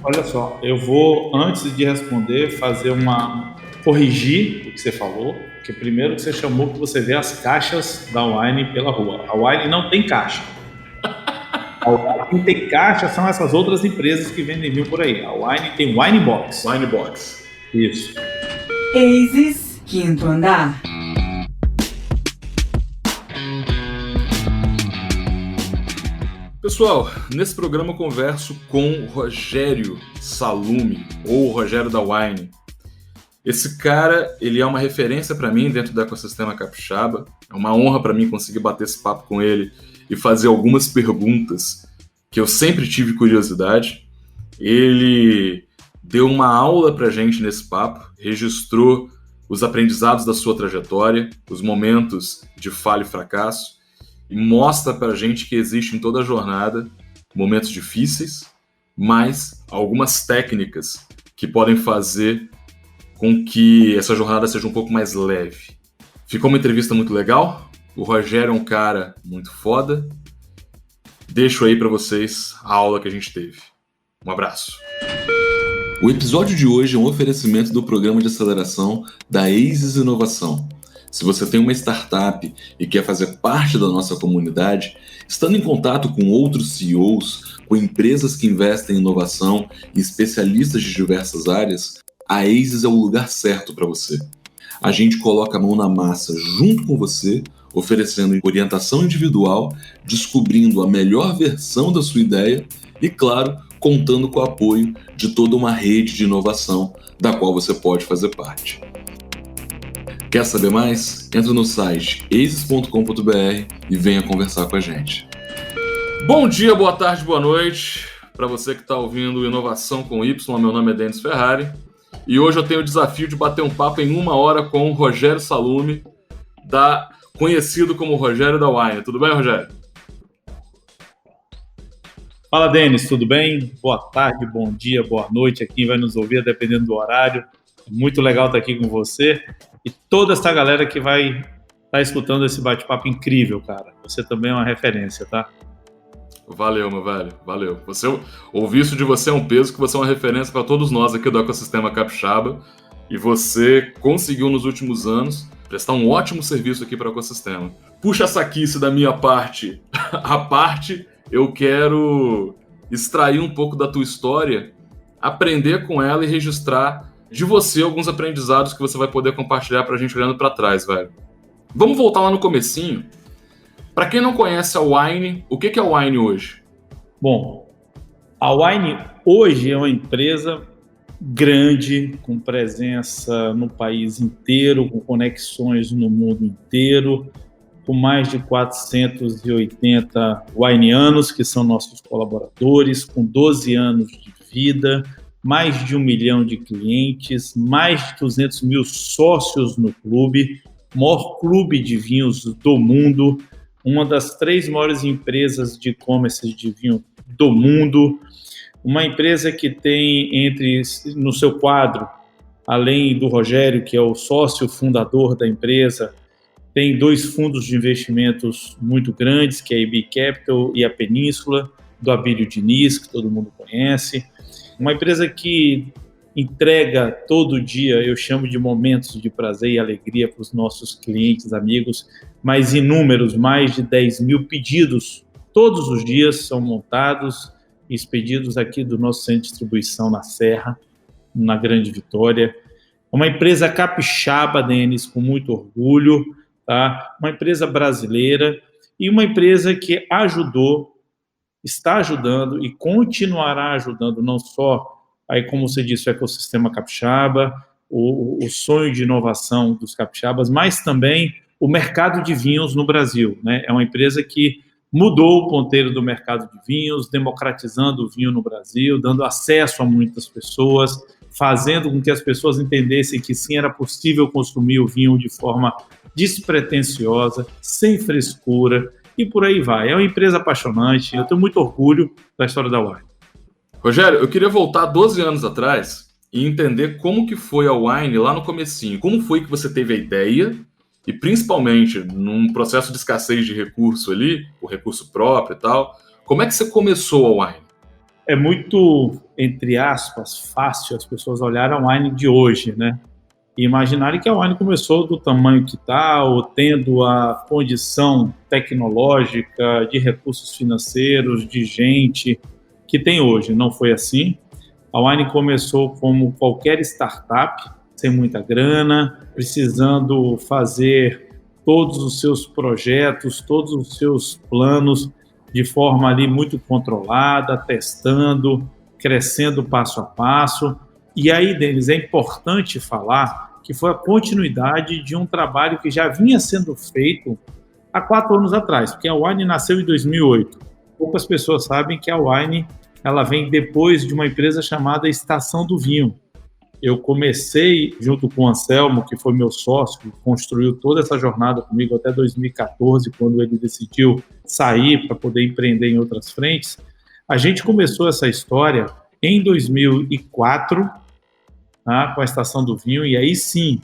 Olha só, eu vou, antes de responder, corrigir o que você falou, porque primeiro que você chamou que você vê as caixas da Wine pela rua. A Wine não tem caixa. Quem tem caixa são essas outras empresas que vendem vinho por aí. A Wine tem Wine Box. Wine Box. Isso. Aces, quinto andar. Pessoal, nesse programa eu converso com Rogério Salume, ou Rogério da Wine. Esse cara, ele é uma referência para mim dentro do ecossistema capixaba. É uma honra para mim conseguir bater esse papo com ele e fazer algumas perguntas que eu sempre tive curiosidade. Ele deu uma aula pra gente nesse papo, registrou os aprendizados da sua trajetória, os momentos de falha e fracasso, e mostra pra gente que existe em toda a jornada momentos difíceis, mas algumas técnicas que podem fazer com que essa jornada seja um pouco mais leve. Ficou uma entrevista muito legal. O Rogério é um cara muito foda. Deixo aí pra vocês a aula que a gente teve. Um abraço. O episódio de hoje é um oferecimento do programa de aceleração da Aces Inovação. Se você tem uma startup e quer fazer parte da nossa comunidade, estando em contato com outros CEOs, com empresas que investem em inovação e especialistas de diversas áreas, a Aces é o lugar certo para você. A gente coloca a mão na massa junto com você, oferecendo orientação individual, descobrindo a melhor versão da sua ideia e, claro, contando com o apoio de toda uma rede de inovação da qual você pode fazer parte. Quer saber mais? Entra no site aces.com.br e venha conversar com a gente. Bom dia, boa tarde, boa noite para você que está ouvindo Inovação com Y. Meu nome é Denis Ferrari e hoje eu tenho o desafio de bater um papo em 1 hora com o Rogério Salume, conhecido como Rogério da Wine. Tudo bem, Rogério? Fala, Denis, tudo bem? Boa tarde, bom dia, boa noite a quem vai nos ouvir, dependendo do horário. Muito legal estar aqui com você e toda essa galera que vai estar escutando esse bate-papo incrível, cara. Você também é uma referência, tá? Valeu, meu velho, valeu. Ouvir isso de você é um peso, que você é uma referência para todos nós aqui do ecossistema capixaba e você conseguiu nos últimos anos prestar um ótimo serviço aqui para o ecossistema. Puxa essa saquice da minha parte. A parte, eu quero extrair um pouco da tua história, aprender com ela e registrar de você alguns aprendizados que você vai poder compartilhar pra gente olhando pra trás, velho. Vamos voltar lá no comecinho. Pra quem não conhece a Wine, o que é a Wine hoje? Bom, a Wine hoje é uma empresa grande, com presença no país inteiro, com conexões no mundo inteiro, com mais de 480 wineanos, que são nossos colaboradores, com 12 anos de vida, mais de 1 milhão de clientes, mais de 200 mil sócios no clube, maior clube de vinhos do mundo, uma das 3 maiores empresas de e-commerce de vinho do mundo, uma empresa que tem no seu quadro, além do Rogério, que é o sócio fundador da empresa, tem 2 fundos de investimentos muito grandes, que é a IB Capital e a Península, do Abílio Diniz, que todo mundo conhece. Uma empresa que entrega todo dia, eu chamo de momentos de prazer e alegria para os nossos clientes, amigos, mas inúmeros, mais de 10 mil pedidos todos os dias são montados e expedidos aqui do nosso centro de distribuição na Serra, na Grande Vitória. Uma empresa capixaba, Denis, com muito orgulho, tá? Uma empresa brasileira e uma empresa que está ajudando e continuará ajudando não só, aí como você disse, o ecossistema capixaba, o sonho de inovação dos capixabas, mas também o mercado de vinhos no Brasil, né? É uma empresa que mudou o ponteiro do mercado de vinhos, democratizando o vinho no Brasil, dando acesso a muitas pessoas, fazendo com que as pessoas entendessem que sim, era possível consumir o vinho de forma despretensiosa, sem frescura, e por aí vai. É uma empresa apaixonante, eu tenho muito orgulho da história da Wine. Rogério, eu queria voltar 12 anos atrás e entender como que foi a Wine lá no comecinho. Como foi que você teve a ideia e, principalmente, num processo de escassez de recurso ali, o recurso próprio e tal, como é que você começou a Wine? É muito, entre aspas, fácil as pessoas olharem a Wine de hoje, né? E imaginarem que a Wine começou do tamanho que está, ou tendo a condição tecnológica, de recursos financeiros, de gente que tem hoje. Não foi assim. A Wine começou como qualquer startup, sem muita grana, precisando fazer todos os seus projetos, todos os seus planos de forma ali muito controlada, testando, crescendo passo a passo. E aí, Denis, é importante falar que foi a continuidade de um trabalho que já vinha sendo feito há 4 anos atrás, porque a Wine nasceu em 2008. Poucas pessoas sabem que a Wine ela vem depois de uma empresa chamada Estação do Vinho. Eu comecei, junto com o Anselmo, que foi meu sócio, que construiu toda essa jornada comigo até 2014, quando ele decidiu sair para poder empreender em outras frentes. A gente começou essa história em 2004, tá, com a Estação do Vinho, e aí sim,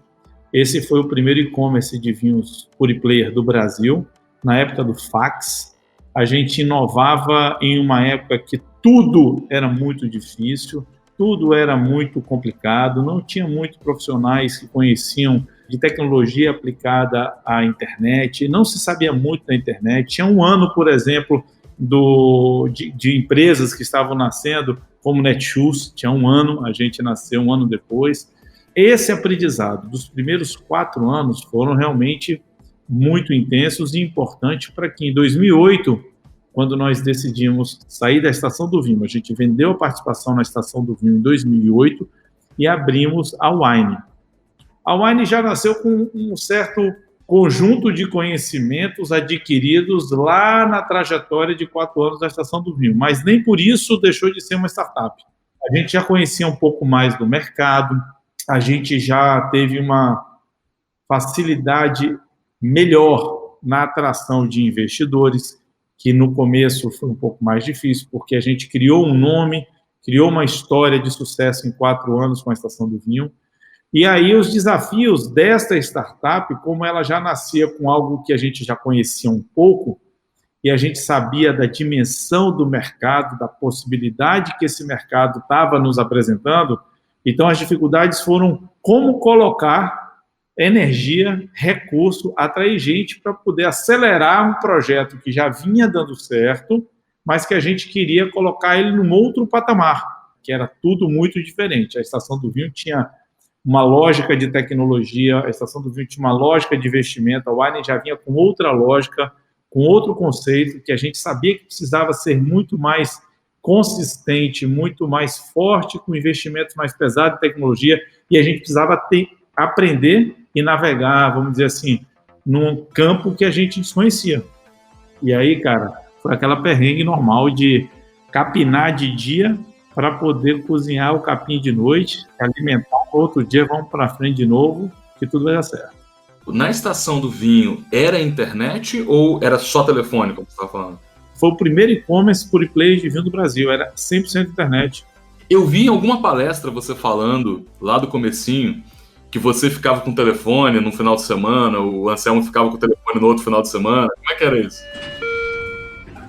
esse foi o primeiro e-commerce de vinhos pure player do Brasil, na época do fax. A gente inovava em uma época que tudo era muito difícil, tudo era muito complicado, não tinha muitos profissionais que conheciam de tecnologia aplicada à internet, não se sabia muito da internet. Tinha um ano, por exemplo, de empresas que estavam nascendo, como Netshoes, tinha um ano, a gente nasceu um ano depois. Esse aprendizado dos primeiros 4 anos foram realmente muito intensos e importantes para que em 2008, quando nós decidimos sair da Estação do Vinho, a gente vendeu a participação na Estação do Vinho em 2008 e abrimos a Wine. A Wine já nasceu com um certo conjunto de conhecimentos adquiridos lá na trajetória de 4 anos da Estação do Vinho, mas nem por isso deixou de ser uma startup. A gente já conhecia um pouco mais do mercado, a gente já teve uma facilidade melhor na atração de investidores, que no começo foi um pouco mais difícil, porque a gente criou um nome, criou uma história de sucesso em 4 anos com a Estação do Vinho. E aí os desafios desta startup, como ela já nascia com algo que a gente já conhecia um pouco, e a gente sabia da dimensão do mercado, da possibilidade que esse mercado estava nos apresentando, então as dificuldades foram como colocar energia, recurso, atrair gente para poder acelerar um projeto que já vinha dando certo, mas que a gente queria colocar ele num outro patamar, que era tudo muito diferente. A Estação do Vinho tinha uma lógica de tecnologia, a Estação do Vinho tinha uma lógica de investimento, a Wine já vinha com outra lógica, com outro conceito, que a gente sabia que precisava ser muito mais consistente, muito mais forte, com investimentos mais pesados em tecnologia, e a gente precisava aprender e navegar, vamos dizer assim, num campo que a gente desconhecia. E aí, cara, foi aquela perrengue normal de capinar de dia para poder cozinhar o capim de noite, alimentar o outro dia, vamos para frente de novo, que tudo vai dar certo. Na Estação do Vinho, era internet ou era só telefone, como você estava falando? Foi o primeiro e-commerce pure player de vinho do Brasil, era 100% internet. Eu vi em alguma palestra você falando, lá do comecinho, que você ficava com o telefone no final de semana, o Anselmo ficava com o telefone no outro final de semana. Como é que era isso?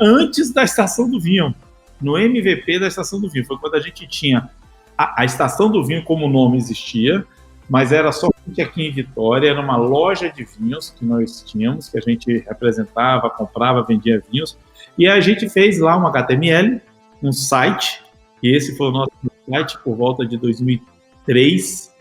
Antes da Estação do Vinho, no MVP da Estação do Vinho, foi quando a gente tinha a Estação do Vinho como nome existia, mas era somente aqui em Vitória, era uma loja de vinhos que nós tínhamos, que a gente representava, comprava, vendia vinhos, e a gente fez lá um HTML, um site, e esse foi o nosso site por volta de 2003.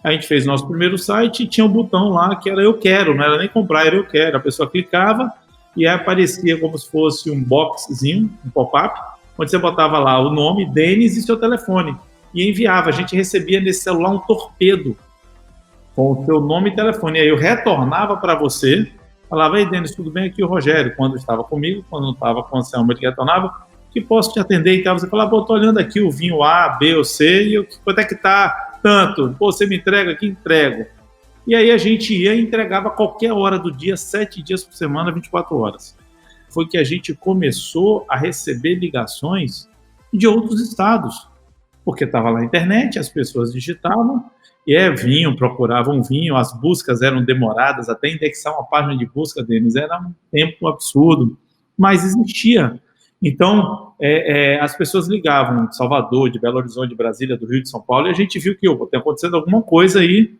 A gente fez nosso primeiro site e tinha um botão lá que era eu quero, não era nem comprar, era eu quero. A pessoa clicava e aí aparecia como se fosse um boxzinho, um pop-up, onde você botava lá o nome, Denis e seu telefone. E enviava. A gente recebia nesse celular um torpedo com o seu nome e telefone. E aí eu retornava para você, falava, ei, Denis, tudo bem? Aqui o Rogério. Quando estava comigo, quando não estava com o Anselmo, ele retornava, que posso te atender e tal. Você falava, estou olhando aqui o vinho A, B ou C, e quanto é que está? Tanto, pô, você me entrega aqui, entrego. E aí a gente ia e entregava a qualquer hora do dia, 7 dias por semana, 24 horas. Foi que a gente começou a receber ligações de outros estados, porque estava lá na internet, as pessoas digitavam, e vinham, procuravam vinho, as buscas eram demoradas, até indexar uma página de busca deles era um tempo absurdo, mas existia. Então, as pessoas ligavam de Salvador, de Belo Horizonte, de Brasília, do Rio, de São Paulo, e a gente viu que tem acontecendo alguma coisa aí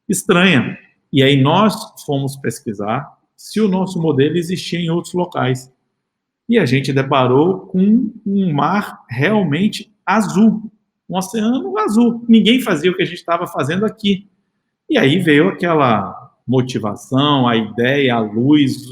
estranha. E aí nós fomos pesquisar se o nosso modelo existia em outros locais. E a gente deparou com um mar realmente azul, um oceano azul. Ninguém fazia o que a gente estava fazendo aqui. E aí veio aquela motivação, a ideia, a luz,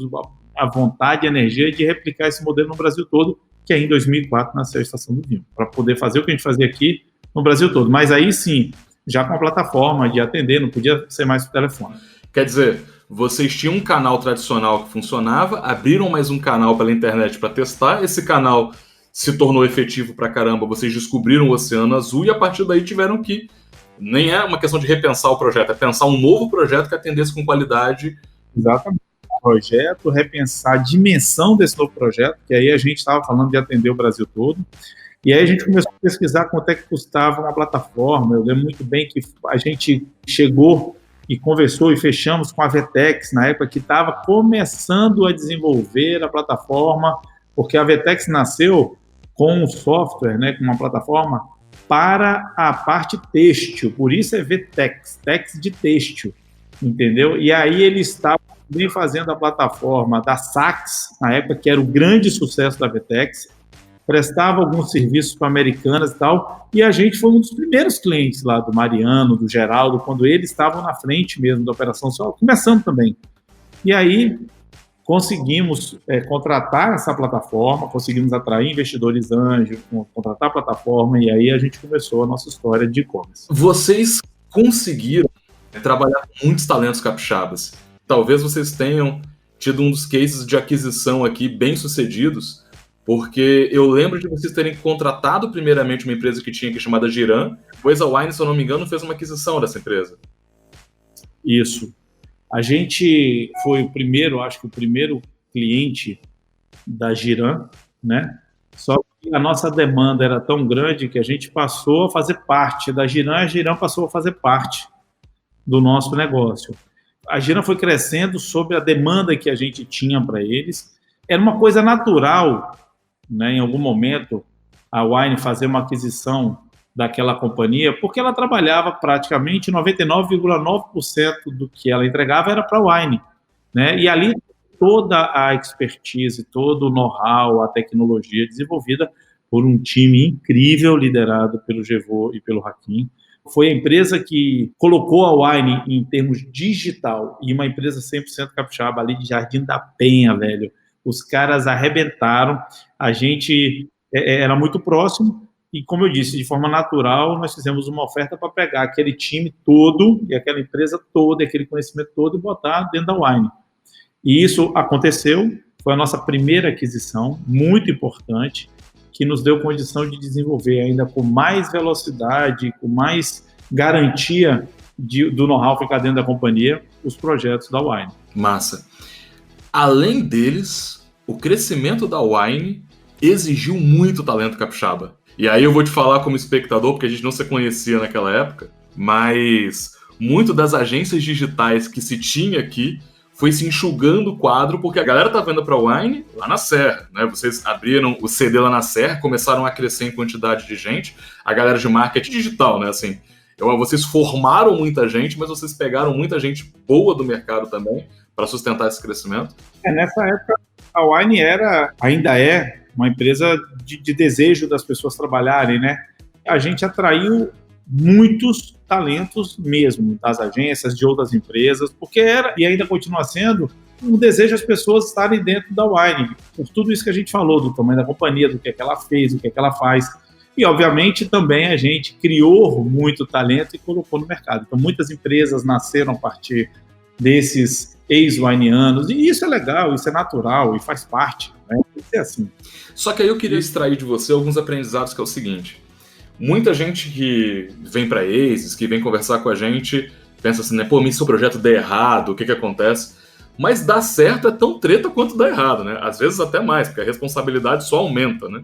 a vontade e a energia de replicar esse modelo no Brasil todo, que aí em 2004 nasceu a Estação do Vinho, para poder fazer o que a gente fazia aqui no Brasil todo. Mas aí sim, já com a plataforma de atender, não podia ser mais por telefone. Quer dizer, vocês tinham um canal tradicional que funcionava, abriram mais um canal pela internet para testar, esse canal se tornou efetivo pra caramba, vocês descobriram o Oceano Azul e a partir daí tiveram que, nem é uma questão de repensar o projeto, é pensar um novo projeto que atendesse com qualidade. Exatamente. Projeto, repensar a dimensão desse novo projeto, que aí a gente estava falando de atender o Brasil todo. E aí a gente começou a pesquisar quanto é que custava uma plataforma. Eu lembro muito bem que a gente chegou e conversou e fechamos com a Vetex, na época que estava começando a desenvolver a plataforma, porque a Vetex nasceu com um software, né, com uma plataforma para a parte têxtil, por isso é Vetex, Tex de têxtil, entendeu? E aí eles estavam bem fazendo a plataforma da Saks, na época que era o grande sucesso da Vetex, prestava alguns serviços para Americanas e tal, e a gente foi um dos primeiros clientes lá do Mariano, do Geraldo, quando eles estavam na frente mesmo da operação, só começando também. E aí conseguimos contratar essa plataforma, conseguimos atrair investidores anjos, contratar a plataforma, e aí a gente começou a nossa história de e-commerce. Vocês conseguiram trabalhar com muitos talentos capixabas. Talvez vocês tenham tido um dos cases de aquisição aqui bem sucedidos, porque eu lembro de vocês terem contratado primeiramente uma empresa que tinha aqui chamada Giran, depois a Wine, se eu não me engano, fez uma aquisição dessa empresa. Isso. A gente foi o primeiro, acho que o primeiro cliente da Giran, né? Só que a nossa demanda era tão grande que a gente passou a fazer parte da Giran, a Giran passou a fazer parte do nosso negócio. A Giran foi crescendo sob a demanda que a gente tinha para eles. Era uma coisa natural, né, em algum momento, a Wine fazer uma aquisição daquela companhia, porque ela trabalhava praticamente 99,9% do que ela entregava era para a Wine, né? E ali toda a expertise, todo o know-how, a tecnologia desenvolvida por um time incrível liderado pelo Gevô e pelo Hakim. Foi a empresa que colocou a Wine em termos digital, e uma empresa 100% capixaba ali de Jardim da Penha, velho. Os caras arrebentaram, a gente era muito próximo, e como eu disse, de forma natural, nós fizemos uma oferta para pegar aquele time todo, e aquela empresa toda, e aquele conhecimento todo, e botar dentro da Wine. E isso aconteceu, foi a nossa primeira aquisição, muito importante, que nos deu condição de desenvolver ainda com mais velocidade, com mais garantia do know-how ficar dentro da companhia, os projetos da Wine. Massa. Além deles, o crescimento da Wine exigiu muito talento capixaba. E aí eu vou te falar como espectador, porque a gente não se conhecia naquela época, mas muito das agências digitais que se tinha aqui foi se enxugando o quadro, porque a galera tá vendo para a Wine lá na Serra, né? Vocês abriram o CD lá na Serra, começaram a crescer em quantidade de gente, a galera de marketing digital, né? Assim, vocês formaram muita gente, mas vocês pegaram muita gente boa do mercado também para sustentar esse crescimento. Nessa época, a Wine ainda é uma empresa de desejo das pessoas trabalharem, né? A gente atraiu muitos talentos mesmo, das agências, de outras empresas, porque era, e ainda continua sendo, um desejo das pessoas estarem dentro da Wine, por tudo isso que a gente falou, do tamanho da companhia, do que é que ela fez, do que é que ela faz. E, obviamente, também a gente criou muito talento e colocou no mercado. Então, muitas empresas nasceram a partir desses ex-wineanos, e isso é legal, isso é natural, e faz parte, né? Isso é assim. Só que aí eu queria extrair de você alguns aprendizados, que é o seguinte: muita gente que vem para Aces, que vem conversar com a gente, pensa assim, né? Pô, se o projeto der errado, o que acontece? Mas dar certo é tão treta quanto dar errado, né? Às vezes até mais, porque a responsabilidade só aumenta, né?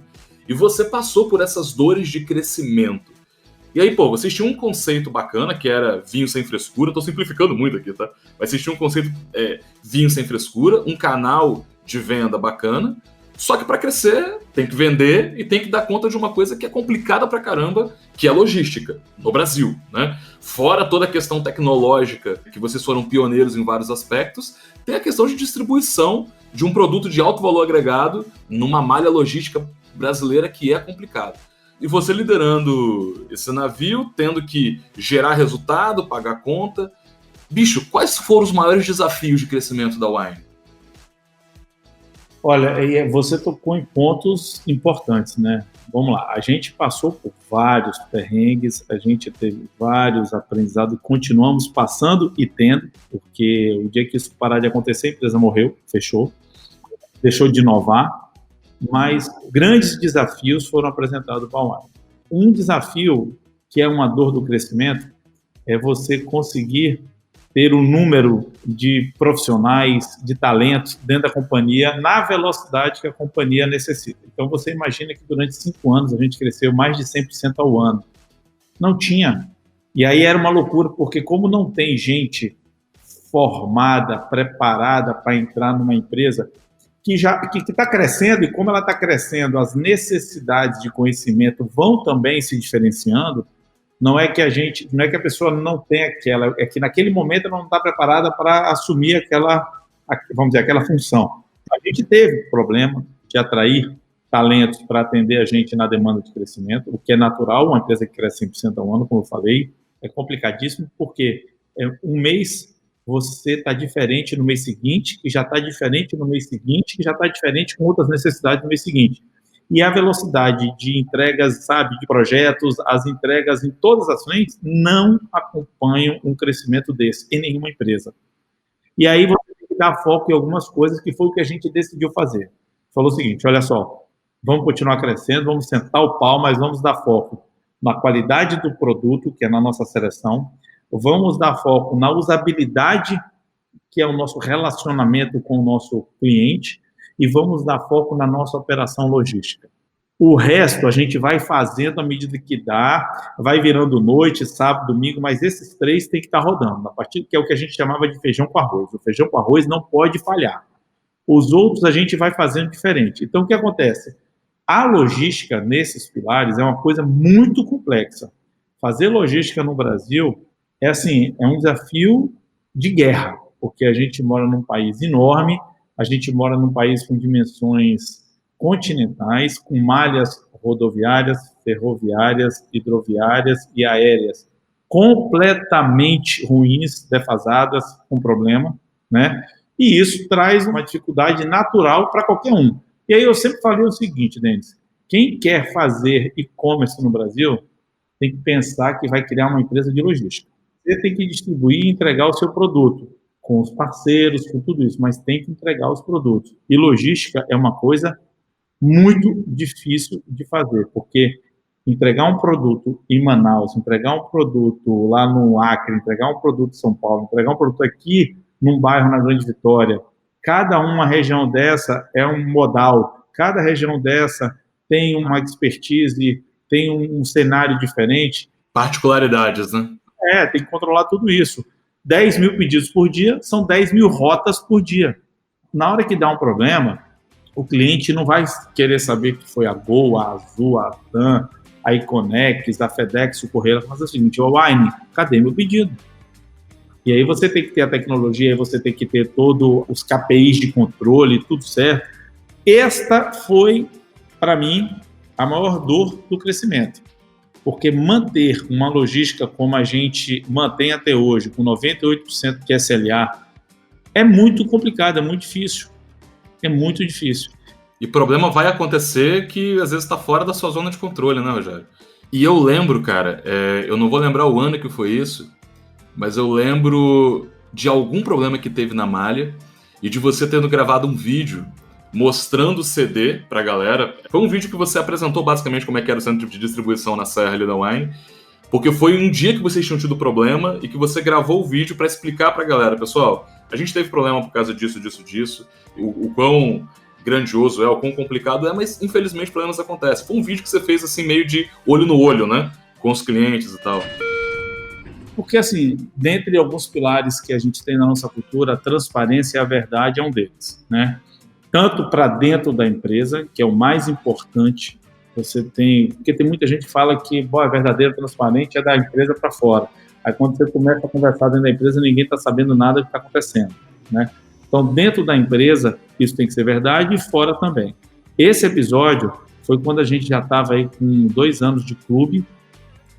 E você passou por essas dores de crescimento. E aí, pô, vocês tinham um conceito bacana, que era vinho sem frescura. Tô simplificando muito aqui, tá? Mas vocês tinham um conceito vinho sem frescura, um canal de venda bacana, Só que para crescer, tem que vender e tem que dar conta de uma coisa que é complicada pra caramba, que é a logística, no Brasil, né? Fora toda a questão tecnológica, que vocês foram pioneiros em vários aspectos, tem a questão de distribuição de um produto de alto valor agregado numa malha logística brasileira que é complicado. E você liderando esse navio, tendo que gerar resultado, pagar conta. Bicho, quais foram os maiores desafios de crescimento da Wine? Olha, você tocou em pontos importantes, né? Vamos lá, a gente passou por vários perrengues, a gente teve vários aprendizados, continuamos passando e tendo, porque o dia que isso parar de acontecer, a empresa morreu, fechou, deixou de inovar, mas grandes desafios foram apresentados para a Wine. Um desafio que é uma dor do crescimento é você conseguir ter um número de profissionais, de talentos dentro da companhia na velocidade que a companhia necessita. Então, você imagina que durante 5 anos a gente cresceu mais de 100% ao ano. Não tinha. E aí era uma loucura, porque como não tem gente formada, preparada para entrar numa empresa que está crescendo, e como ela está crescendo, as necessidades de conhecimento vão também se diferenciando. Não é que a pessoa não tem aquela, é que naquele momento ela não está preparada para assumir aquela função. A gente teve problema de atrair talentos para atender a gente na demanda de crescimento, o que é natural, uma empresa que cresce 100% ao ano, como eu falei, é complicadíssimo, porque um mês você está diferente no mês seguinte, que já está diferente no mês seguinte, que já está diferente com outras necessidades no mês seguinte. E a velocidade de entregas, sabe, de projetos, as entregas em todas as frentes não acompanham um crescimento desse em nenhuma empresa. E aí você tem que dar foco em algumas coisas, que foi o que a gente decidiu fazer. Falou o seguinte, olha só, vamos continuar crescendo, vamos sentar o pau, mas vamos dar foco na qualidade do produto, que é na nossa seleção, vamos dar foco na usabilidade, que é o nosso relacionamento com o nosso cliente, e vamos dar foco na nossa operação logística. O resto a gente vai fazendo à medida que dá, vai virando noite, sábado, domingo, mas esses 3 tem que estar rodando, a partir que é o que a gente chamava de feijão com arroz. O feijão com arroz não pode falhar. Os outros a gente vai fazendo diferente. Então, o que acontece? A logística nesses pilares é uma coisa muito complexa. Fazer logística no Brasil é um desafio de guerra, porque a gente mora num país enorme, a gente mora num país com dimensões continentais, com malhas rodoviárias, ferroviárias, hidroviárias e aéreas completamente ruins, defasadas, com problema, né? E isso traz uma dificuldade natural para qualquer um. E aí eu sempre falei o seguinte, Denis, quem quer fazer e-commerce no Brasil tem que pensar que vai criar uma empresa de logística. Você tem que distribuir e entregar o seu produto, com os parceiros, com tudo isso, mas tem que entregar os produtos. E logística é uma coisa muito difícil de fazer, porque entregar um produto em Manaus, entregar um produto lá no Acre, entregar um produto em São Paulo, entregar um produto aqui num bairro na Grande Vitória, cada uma região dessa é um modal, cada região dessa tem uma expertise, tem um cenário diferente. Particularidades, né? Tem que controlar tudo isso. 10 mil pedidos por dia são 10 mil rotas por dia. Na hora que dá um problema, o cliente não vai querer saber que foi a Gol, a Azul, a TAM, a Iconex, a FedEx, o Correio, mas é o seguinte, Wine, cadê meu pedido? E aí você tem que ter a tecnologia, aí você tem que ter todos os KPIs de controle, tudo certo. Esta foi, para mim, a maior dor do crescimento. Porque manter uma logística como a gente mantém até hoje, com 98% de SLA, é muito complicado, é muito difícil. É muito difícil. E problema vai acontecer que às vezes está fora da sua zona de controle, né, Rogério? E eu lembro, cara, eu não vou lembrar o ano que foi isso, mas eu lembro de algum problema que teve na malha e de você tendo gravado um vídeo mostrando o CD pra galera. Foi um vídeo que você apresentou basicamente como é que era o centro de distribuição na Serra ali da Wine, porque foi um dia que vocês tinham tido problema e que você gravou o vídeo para explicar pra galera, pessoal, a gente teve problema por causa disso, o quão grandioso é, o quão complicado é, mas infelizmente problemas acontecem. Foi um vídeo que você fez assim meio de olho no olho, né, com os clientes e tal. Porque assim, dentre alguns pilares que a gente tem na nossa cultura, a transparência e a verdade é um deles, né? tanto para dentro da empresa, que é o mais importante. Você tem, porque tem muita gente que fala que é verdadeiro, transparente, é da empresa para fora. Aí quando você começa a conversar dentro da empresa, ninguém está sabendo nada do que está acontecendo, né? Então, dentro da empresa, isso tem que ser verdade e fora também. Esse episódio foi quando a gente já estava aí com 2 anos de clube,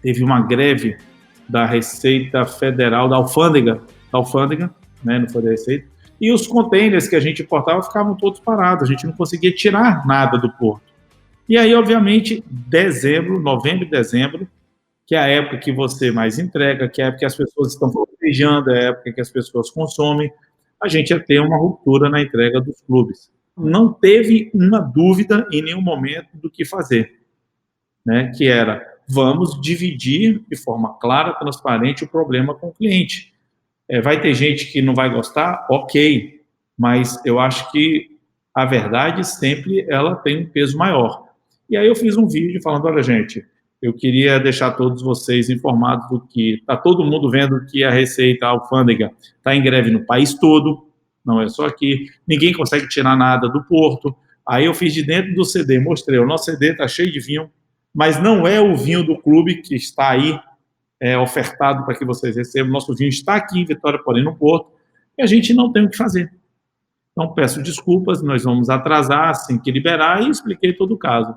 teve uma greve da Receita Federal, da alfândega, né, não foi da Receita, e os containers que a gente importava ficavam todos parados, a gente não conseguia tirar nada do porto. E aí, obviamente, novembro e dezembro, que é a época que você mais entrega, que é a época que as pessoas estão festejando, é a época que as pessoas consomem, a gente ia ter uma ruptura na entrega dos clubes. Não teve uma dúvida em nenhum momento do que fazer, né? Que era, vamos dividir de forma clara, transparente, o problema com o cliente. Vai ter gente que não vai gostar? Ok, mas eu acho que a verdade sempre ela tem um peso maior. E aí eu fiz um vídeo falando, olha gente, eu queria deixar todos vocês informados do que está todo mundo vendo que a Receita, a alfândega, está em greve no país todo, não é só aqui, ninguém consegue tirar nada do porto. Aí eu fiz de dentro do CD, mostrei, o nosso CD está cheio de vinho, mas não é o vinho do clube que está aí ofertado para que vocês recebam, nosso vinho está aqui em Vitória, porém no porto, e a gente não tem o que fazer. Então peço desculpas, nós vamos atrasar assim que liberar, e expliquei todo o caso.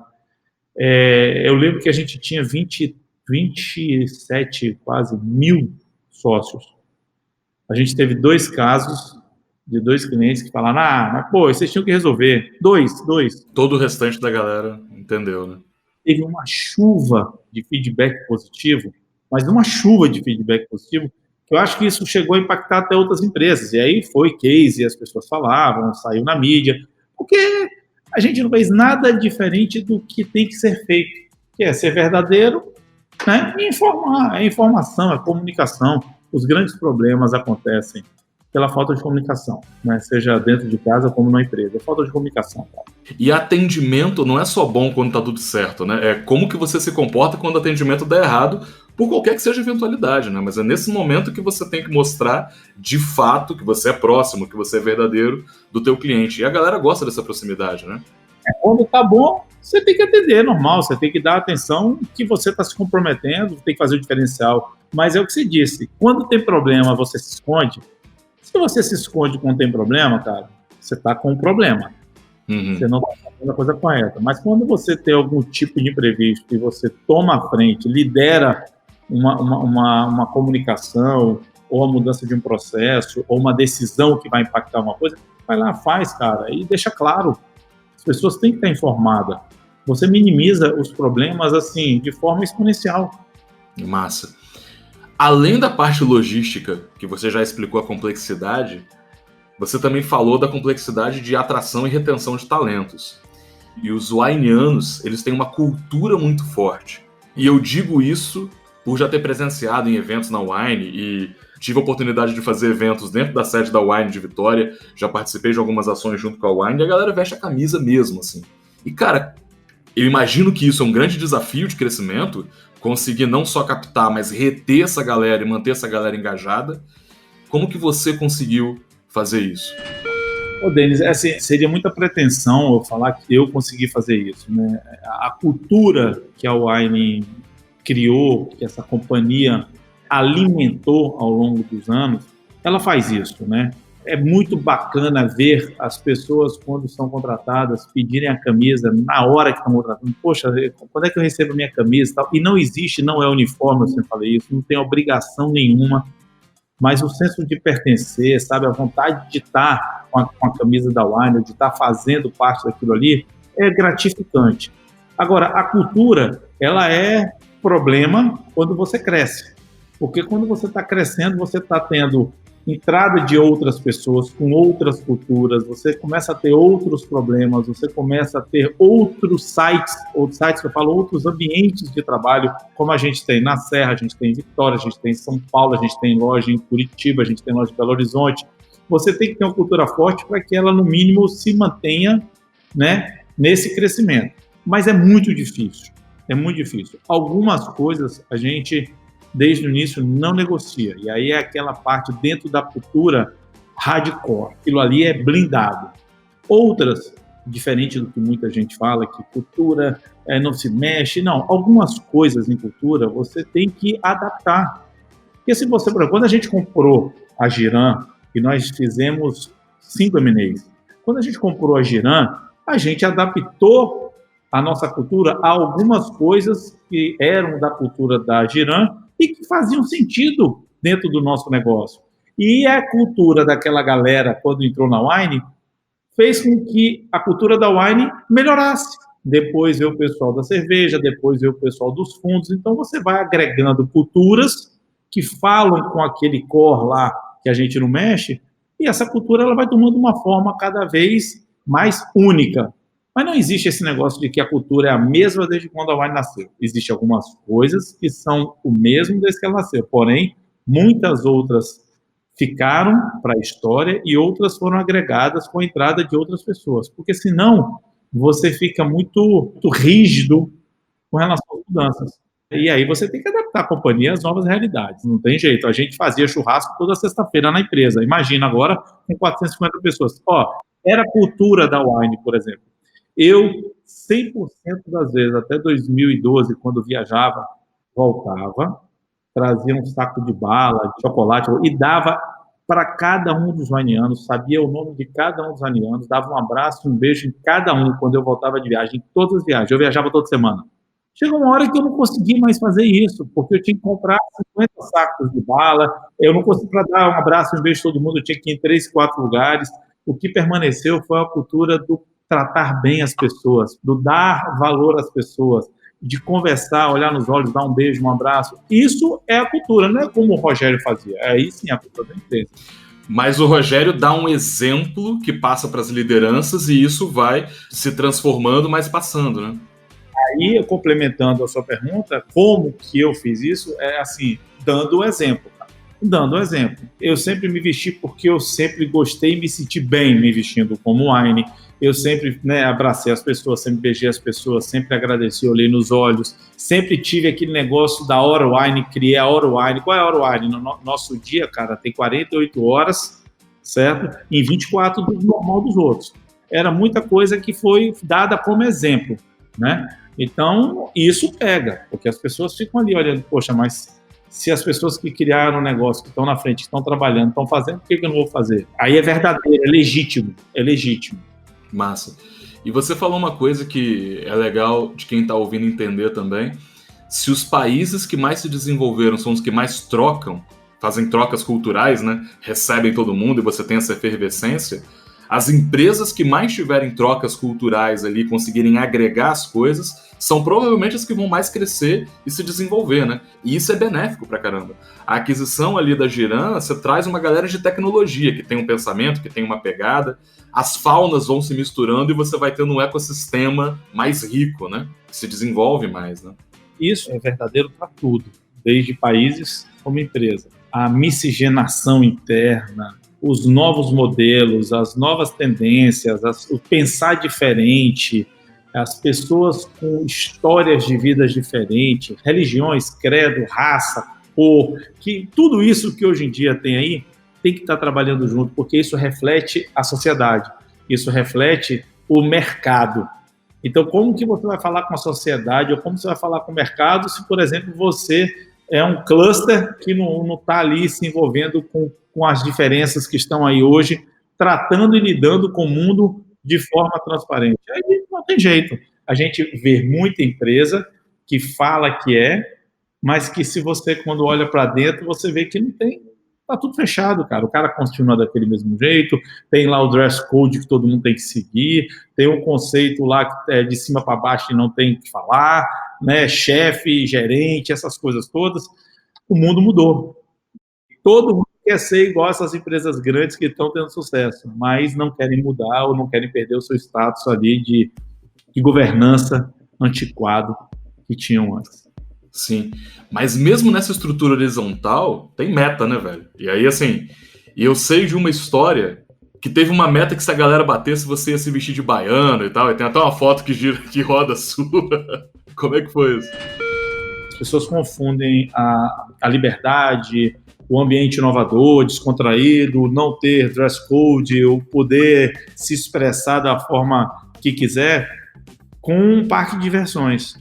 Eu lembro que a gente tinha 27, quase 1.000 sócios. A gente teve 2 casos de 2 clientes que falaram, mas pô, vocês tinham que resolver. Dois. Todo o restante da galera entendeu, né? Teve uma chuva de feedback positivo, mas uma chuva de feedback positivo, que eu acho que isso chegou a impactar até outras empresas. E aí foi case, as pessoas falavam, saiu na mídia, porque a gente não fez nada diferente do que tem que ser feito, que é ser verdadeiro, né? E informar. É informação, é comunicação. Os grandes problemas acontecem pela falta de comunicação, né? Seja dentro de casa como na empresa. É falta de comunicação. Cara. E atendimento não é só bom quando tá tudo certo, né? É como que você se comporta quando o atendimento dá errado, por qualquer que seja a eventualidade, né? Mas é nesse momento que você tem que mostrar de fato que você é próximo, que você é verdadeiro do teu cliente. E a galera gosta dessa proximidade, né? Quando tá bom, você tem que atender, normal, você tem que dar atenção que você está se comprometendo, tem que fazer o diferencial. Mas é o que você disse, quando tem problema, você se esconde. Se você se esconde quando tem problema, cara, você tá com um problema. Uhum. Você não está fazendo a coisa correta. Mas quando você tem algum tipo de imprevisto e você toma a frente, lidera uma comunicação, ou a mudança de um processo, ou uma decisão que vai impactar uma coisa, vai lá, faz, cara, e deixa claro. As pessoas têm que estar informadas. Você minimiza os problemas, assim, de forma exponencial. Massa. Além da parte logística, que você já explicou a complexidade, você também falou da complexidade de atração e retenção de talentos. E os wineianos, eles têm uma cultura muito forte. E eu digo isso por já ter presenciado em eventos na Wine e tive a oportunidade de fazer eventos dentro da sede da Wine de Vitória, já participei de algumas ações junto com a Wine e a galera veste a camisa mesmo, assim. E, cara, eu imagino que isso é um grande desafio de crescimento, conseguir não só captar, mas reter essa galera e manter essa galera engajada. Como que você conseguiu fazer isso? Ô, Denis, assim, seria muita pretensão eu falar que eu consegui fazer isso, né? A cultura que a Wine criou, que essa companhia alimentou ao longo dos anos, ela faz isso, né? É muito bacana ver as pessoas, quando são contratadas, pedirem a camisa na hora que estão contratando. Poxa, quando é que eu recebo a minha camisa e tal? E não existe, não é uniforme, eu sempre falei isso, não tem obrigação nenhuma, mas o senso de pertencer, sabe? A vontade de estar com a camisa da Wine, de estar fazendo parte daquilo ali, é gratificante. Agora, a cultura, ela é problema quando você cresce. Porque quando você está crescendo, você está tendo entrada de outras pessoas com outras culturas, você começa a ter outros problemas, você começa a ter outros sites que eu falo, outros ambientes de trabalho, como a gente tem na Serra, a gente tem em Vitória, a gente tem em São Paulo, a gente tem loja em Curitiba, a gente tem loja em Belo Horizonte. Você tem que ter uma cultura forte para que ela, no mínimo, se mantenha, né, nesse crescimento. Mas é muito difícil, é muito difícil. Algumas coisas a gente, desde o início, não negocia. E aí é aquela parte dentro da cultura hardcore. Aquilo ali é blindado. Outras, diferente do que muita gente fala, que cultura não se mexe, não. Algumas coisas em cultura você tem que adaptar. Porque se você, por exemplo, quando a gente comprou a Giran, e nós fizemos 5 M&As, quando a gente comprou a Giran, a gente adaptou a nossa cultura a algumas coisas que eram da cultura da Giran e que faziam sentido dentro do nosso negócio. E a cultura daquela galera, quando entrou na Wine, fez com que a cultura da Wine melhorasse. Depois veio o pessoal da cerveja, depois veio o pessoal dos fundos. Então, você vai agregando culturas que falam com aquele core lá que a gente não mexe, e essa cultura ela vai tomando uma forma cada vez mais única. Mas não existe esse negócio de que a cultura é a mesma desde quando a Wine nasceu. Existem algumas coisas que são o mesmo desde que ela nasceu, porém, muitas outras ficaram para a história e outras foram agregadas com a entrada de outras pessoas. Porque senão você fica muito rígido com relação às mudanças. E aí você tem que adaptar a companhia às novas realidades. Não tem jeito. A gente fazia churrasco toda sexta-feira na empresa. Imagina agora com 450 pessoas. Era a cultura da Wine, por exemplo. Eu, 100% das vezes, até 2012, quando viajava, voltava, trazia um saco de bala, de chocolate, e dava para cada um dos vanianos, sabia o nome de cada um dos vanianos, dava um abraço, um beijo em cada um quando eu voltava de viagem, em todas as viagens. Eu viajava toda semana. Chegou uma hora que eu não consegui mais fazer isso, porque eu tinha que comprar 50 sacos de bala, eu não consegui para dar um abraço, um beijo a todo mundo, eu tinha que ir em 3, 4 lugares. O que permaneceu foi a cultura do tratar bem as pessoas, do dar valor às pessoas, de conversar, olhar nos olhos, dar um beijo, um abraço. Isso é a cultura, não é como o Rogério fazia. Aí sim a cultura da empresa. Mas o Rogério dá um exemplo que passa para as lideranças e isso vai se transformando, mas passando, né? Aí, complementando a sua pergunta, como que eu fiz isso? É assim, dando um exemplo. Dando um exemplo. Eu sempre me vesti porque eu sempre gostei e me senti bem me vestindo como Wine. Eu sempre abracei as pessoas, sempre beijei as pessoas, sempre agradeci, olhei nos olhos. Sempre tive aquele negócio da Hora Wine, criei a Hora Wine. Qual é a Hora Wine? No nosso dia, cara, tem 48 horas, certo? Em 24 do normal dos outros. Era muita coisa que foi dada como exemplo, né? Então, isso pega, porque as pessoas ficam ali olhando, poxa, mas se as pessoas que criaram o negócio, que estão na frente, estão trabalhando, estão fazendo, por que eu não vou fazer? Aí é verdadeiro, é legítimo, é legítimo. Massa. E você falou uma coisa que é legal de quem está ouvindo entender também. Se os países que mais se desenvolveram são os que mais trocam, fazem trocas culturais, né? Recebem todo mundo e você tem essa efervescência, as empresas que mais tiverem trocas culturais ali, conseguirem agregar as coisas, são provavelmente as que vão mais crescer e se desenvolver, né? E isso é benéfico pra caramba. A aquisição ali da Giran, você traz uma galera de tecnologia que tem um pensamento, que tem uma pegada, as faunas vão se misturando e você vai tendo um ecossistema mais rico, né? Que se desenvolve mais, né? Isso é verdadeiro para tudo, desde países como empresa. A miscigenação interna, os novos modelos, as novas tendências, o pensar diferente, as pessoas com histórias de vidas diferentes, religiões, credo, raça, cor, que tudo isso que hoje em dia tem aí, tem que estar trabalhando junto, porque isso reflete a sociedade, isso reflete o mercado. Então, como que você vai falar com a sociedade ou como você vai falar com o mercado se, por exemplo, você é um cluster que não está ali se envolvendo com as diferenças que estão aí hoje, tratando e lidando com o mundo de forma transparente? Aí não tem jeito. A gente vê muita empresa que fala que mas que se você, quando olha para dentro, você vê que não tem. Tá tudo fechado, cara. O cara continua daquele mesmo jeito, tem lá o dress code que todo mundo tem que seguir, tem um conceito lá que é de cima para baixo e não tem que falar, né? Chefe, gerente, essas coisas todas. O mundo mudou. Todo mundo quer ser igual a essas empresas grandes que estão tendo sucesso, mas não querem mudar ou não querem perder o seu status ali de governança antiquado que tinham antes. Sim, mas mesmo nessa estrutura horizontal, tem meta, né, velho? E aí, assim, eu sei de uma história que teve uma meta que se a galera batesse, você ia se vestir de baiano e tal, e tem até uma foto que roda sua. Como é que foi isso? As pessoas confundem a liberdade, o ambiente inovador, descontraído, não ter dress code, o poder se expressar da forma que quiser, com um parque de diversões.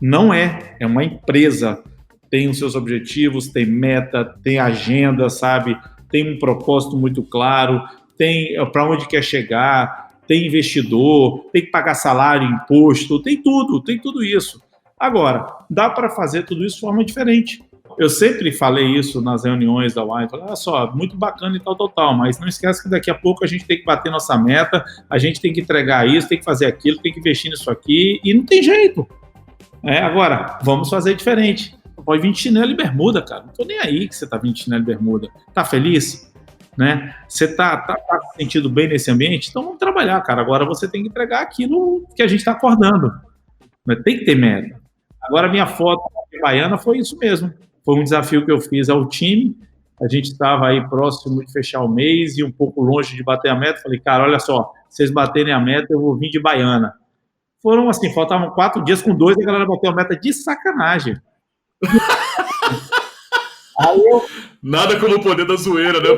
Não é uma empresa, tem os seus objetivos, tem meta, tem agenda, sabe? Tem um propósito muito claro, tem para onde quer chegar, tem investidor, tem que pagar salário, imposto, tem tudo isso. Agora, dá para fazer tudo isso de forma diferente. Eu sempre falei isso nas reuniões da Wine, falei, olha só, muito bacana e tal, mas não esquece que daqui a pouco a gente tem que bater nossa meta, a gente tem que entregar isso, tem que fazer aquilo, tem que investir nisso aqui, e não tem jeito. Agora, vamos fazer diferente. Pode vir de chinelo e bermuda, cara. Não tô nem aí que você tá vindo de chinelo e bermuda. Tá feliz? Né? Você tá se sentindo bem nesse ambiente? Então vamos trabalhar, cara. Agora você tem que entregar aquilo que a gente está acordando. Mas tem que ter meta. Agora, minha foto de Baiana foi isso mesmo. Foi um desafio que eu fiz ao time. A gente estava aí próximo de fechar o mês e um pouco longe de bater a meta. Falei, cara, olha só, se vocês baterem a meta, eu vou vir de Baiana. Foram assim, faltavam 4 dias, com 2 a galera bateu a meta de sacanagem. Aí nada como o poder da zoeira, né?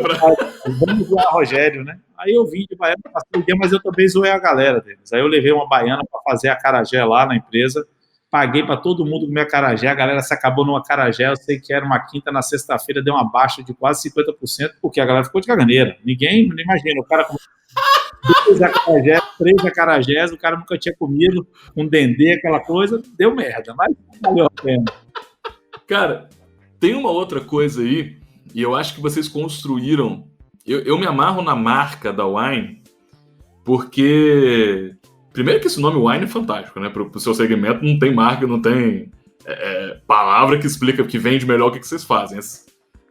Vamos zoar Rogério, né? Aí eu vim de Baiana, passei o dia, mas eu também zoei a galera deles. Aí eu levei uma baiana para fazer acarajé lá na empresa, paguei para todo mundo comer acarajé, a galera se acabou no acarajé, eu sei que era uma quinta, na sexta-feira deu uma baixa de quase 50%, porque a galera ficou de caganeira. Ninguém não imagina, o cara com 3 acarajés, o cara nunca tinha comido, um dendê, aquela coisa, deu merda, mas valeu a pena. Cara, tem uma outra coisa aí, e eu acho que vocês construíram. Eu me amarro na marca da Wine, porque primeiro que esse nome Wine é fantástico, né? Pro seu segmento não tem marca, não tem palavra que explica, que vende melhor o que vocês fazem. É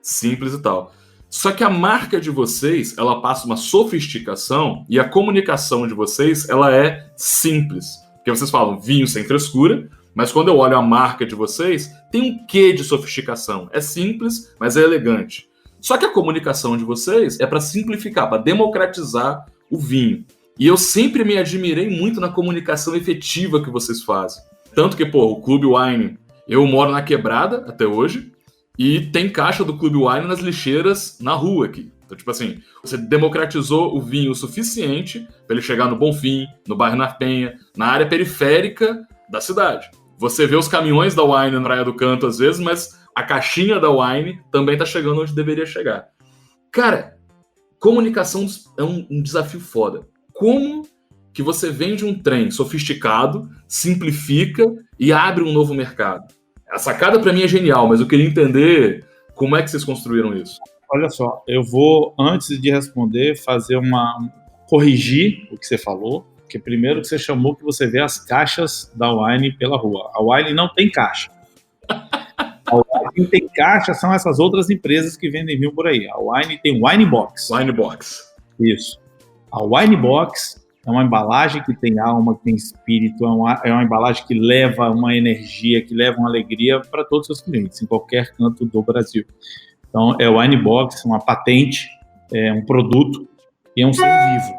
simples e tal. Só que a marca de vocês, ela passa uma sofisticação e a comunicação de vocês, ela é simples. Porque vocês falam vinho sem frescura, mas quando eu olho a marca de vocês, tem um quê de sofisticação. É simples, mas é elegante. Só que a comunicação de vocês é para simplificar, para democratizar o vinho. E eu sempre me admirei muito na comunicação efetiva que vocês fazem. Tanto que, o Clube Wine, eu moro na Quebrada até hoje, e tem caixa do Clube Wine nas lixeiras na rua aqui. Então, tipo assim, você democratizou o vinho o suficiente para ele chegar no Bonfim, no bairro Na Penha, na área periférica da cidade. Você vê os caminhões da Wine na Praia do Canto às vezes, mas a caixinha da Wine também tá chegando onde deveria chegar. Cara, comunicação é um desafio foda. Como que você vende um trem sofisticado, simplifica e abre um novo mercado? A sacada para mim é genial, mas eu queria entender como é que vocês construíram isso. Olha só, eu vou, antes de responder, corrigir o que você falou, porque primeiro que você chamou que você vê as caixas da Wine pela rua. A Wine não tem caixa. A Wine quem tem caixa são essas outras empresas que vendem vinho por aí. A Wine tem Wine Box. Wine Box. Isso. A Wine Box é uma embalagem que tem alma, que tem espírito, é uma embalagem que leva uma energia, que leva uma alegria para todos os seus clientes, em qualquer canto do Brasil. Então, é o Wine Box, uma patente, é um produto e é um ser vivo.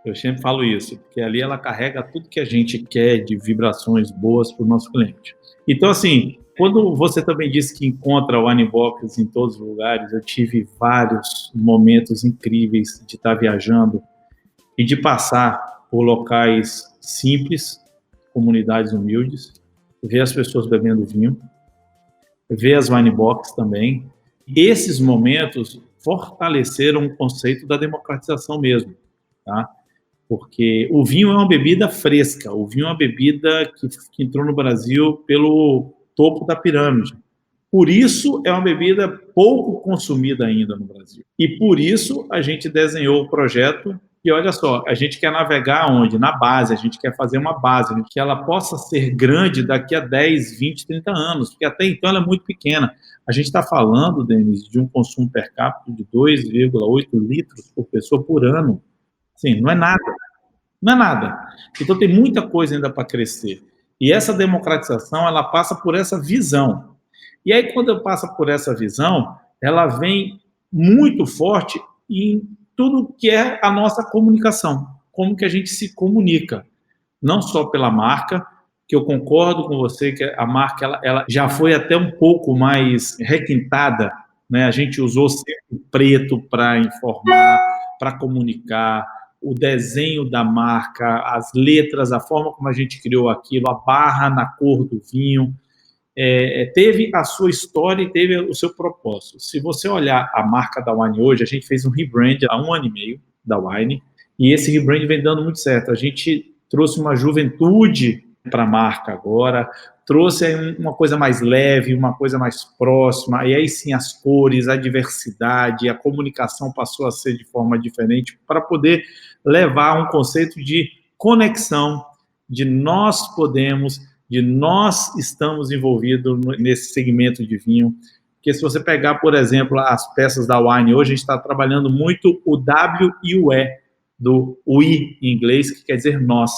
Eu sempre falo isso, porque ali ela carrega tudo que a gente quer de vibrações boas para o nosso cliente. Então, assim, quando você também disse que encontra o Wine Box em todos os lugares, eu tive vários momentos incríveis de estar viajando e de passar por locais simples, comunidades humildes, ver as pessoas bebendo vinho, ver as Wine Box também. Esses momentos fortaleceram o conceito da democratização mesmo, tá? Porque o vinho é uma bebida fresca, o vinho é uma bebida que entrou no Brasil pelo topo da pirâmide. Por isso, é uma bebida pouco consumida ainda no Brasil. E por isso, a gente desenhou o projeto. E olha só, a gente quer navegar onde? Na base, a gente quer fazer uma base, que ela possa ser grande daqui a 10, 20, 30 anos, porque até então ela é muito pequena. A gente está falando, Denis, de um consumo per capita de 2,8 litros por pessoa por ano. Sim, não é nada. Não é nada. Então tem muita coisa ainda para crescer. E essa democratização, ela passa por essa visão. E aí, quando eu passo por essa visão, ela vem muito forte em tudo que é a nossa comunicação, como que a gente se comunica, não só pela marca, que eu concordo com você que a marca ela já foi até um pouco mais requintada né? A gente usou sempre o preto para informar, para comunicar, o desenho da marca, as letras, a forma como a gente criou aquilo, a barra na cor do vinho, teve a sua história e teve o seu propósito. Se você olhar a marca da Wine hoje, a gente fez um rebrand há 1 ano e meio da Wine, e esse rebrand vem dando muito certo. A gente trouxe uma juventude para a marca agora, trouxe uma coisa mais leve, uma coisa mais próxima, e aí sim as cores, a diversidade, a comunicação passou a ser de forma diferente para poder levar um conceito de conexão, de nós podemos, de nós estamos envolvidos nesse segmento de vinho. Porque se você pegar, por exemplo, as peças da Wine, hoje a gente está trabalhando muito o W e o E, do I em inglês, que quer dizer nós,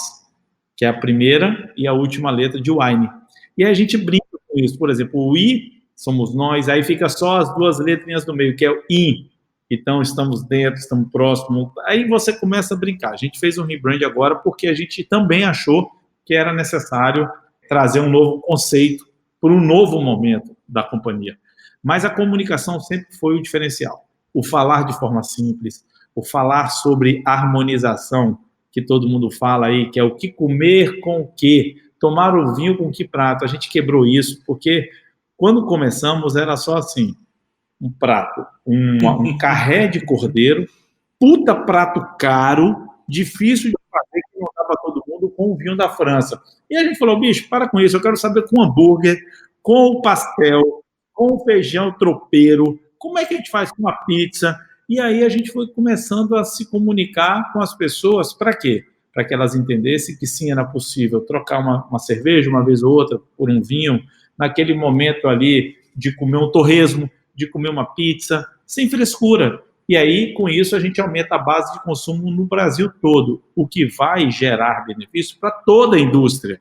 que é a primeira e a última letra de Wine. E aí a gente brinca com isso. Por exemplo, o I somos nós, aí fica só as 2 letrinhas do meio, que é o I. Então, estamos dentro, estamos próximos. Aí você começa a brincar. A gente fez um rebrand agora porque a gente também achou que era necessário trazer um novo conceito para um novo momento da companhia. Mas a comunicação sempre foi o diferencial. O falar de forma simples, o falar sobre harmonização, que todo mundo fala aí, que é o que comer com o quê, tomar o vinho com que prato. A gente quebrou isso, porque quando começamos era só assim, um prato, um carré de cordeiro, puta prato caro, difícil de fazer, que não dá para todo mundo, com o vinho da França. E a gente falou, bicho, para com isso, eu quero saber com hambúrguer, com o pastel, com o feijão tropeiro, como é que a gente faz com a pizza? E aí a gente foi começando a se comunicar com as pessoas, para quê? Para que elas entendessem que sim, era possível trocar uma cerveja uma vez ou outra por um vinho, naquele momento ali de comer um torresmo, de comer uma pizza, sem frescura. E aí, com isso, a gente aumenta a base de consumo no Brasil todo, o que vai gerar benefício para toda a indústria.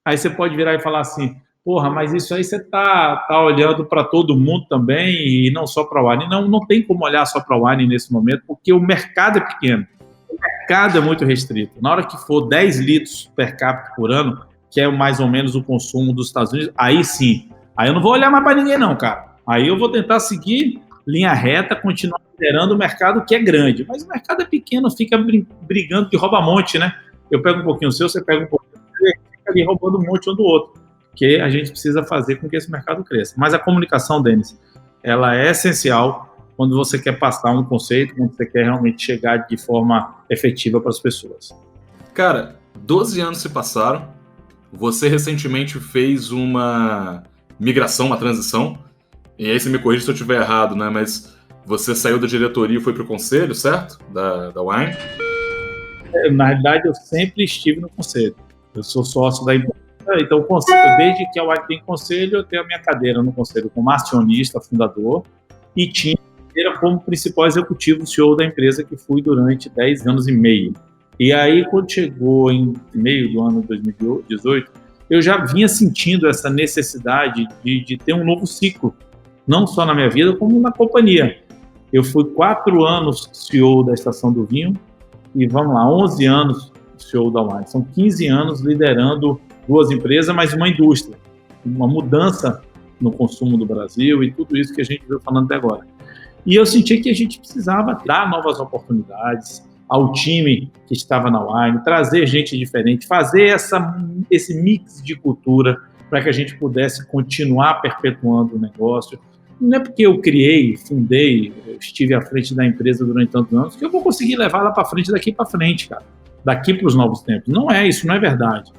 Aí você pode virar e falar assim, porra, mas isso aí você tá olhando para todo mundo também e não só para o wine. Não tem como olhar só para o wine nesse momento, porque o mercado é pequeno. O mercado é muito restrito. Na hora que for 10 litros per capita por ano, que é mais ou menos o consumo dos Estados Unidos, aí sim. Aí eu não vou olhar mais para ninguém não, cara. Aí eu vou tentar seguir linha reta, continuar liderando o mercado que é grande. Mas o mercado é pequeno, fica brigando de rouba-monte, né? Eu pego um pouquinho seu, você pega um pouquinho seu, e fica ali roubando um monte um do outro. Que a gente precisa fazer com que esse mercado cresça. Mas a comunicação, Denis, ela é essencial quando você quer passar um conceito, quando você quer realmente chegar de forma efetiva para as pessoas. Cara, 12 anos se passaram, você recentemente fez uma migração, uma transição, e aí você me corrige se eu estiver errado, né? Mas você saiu da diretoria e foi para o conselho, certo? Da Wine? Na realidade, eu sempre estive no conselho. Eu sou sócio da empresa, então o conselho, desde que a Wine tem conselho, eu tenho a minha cadeira no conselho como acionista, fundador, e tinha a cadeira como principal executivo, CEO da empresa, que fui durante 10 anos e meio. E aí, quando chegou em meio do ano de 2018, eu já vinha sentindo essa necessidade de ter um novo ciclo, não só na minha vida, como na companhia. Eu fui 4 anos CEO da Estação do Vinho e, vamos lá, 11 anos CEO da Wine. São 15 anos liderando 2 empresas, mas uma indústria. Uma mudança no consumo do Brasil e tudo isso que a gente veio falando até agora. E eu senti que a gente precisava dar novas oportunidades ao time que estava na Wine, trazer gente diferente, fazer esse mix de cultura para que a gente pudesse continuar perpetuando o negócio. Não é porque eu criei, fundei, eu estive à frente da empresa durante tantos anos, que eu vou conseguir levar ela para frente daqui para frente, cara. Daqui para os novos tempos. Não é isso, não é verdade.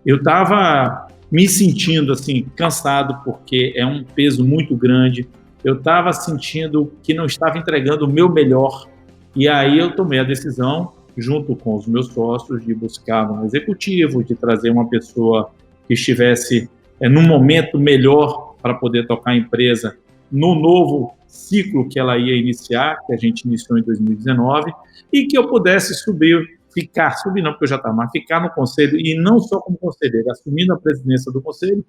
Eu estava me sentindo assim, cansado, porque é um peso muito grande. Eu estava sentindo que não estava entregando o meu melhor. E aí eu tomei a decisão, junto com os meus sócios, de buscar um executivo, de trazer uma pessoa que estivesse num momento melhor para poder tocar a empresa no novo ciclo que ela ia iniciar, que a gente iniciou em 2019, e que eu pudesse subir não, porque eu já estava, mas ficar no conselho, e não só como conselheiro, assumindo a presidência do conselho,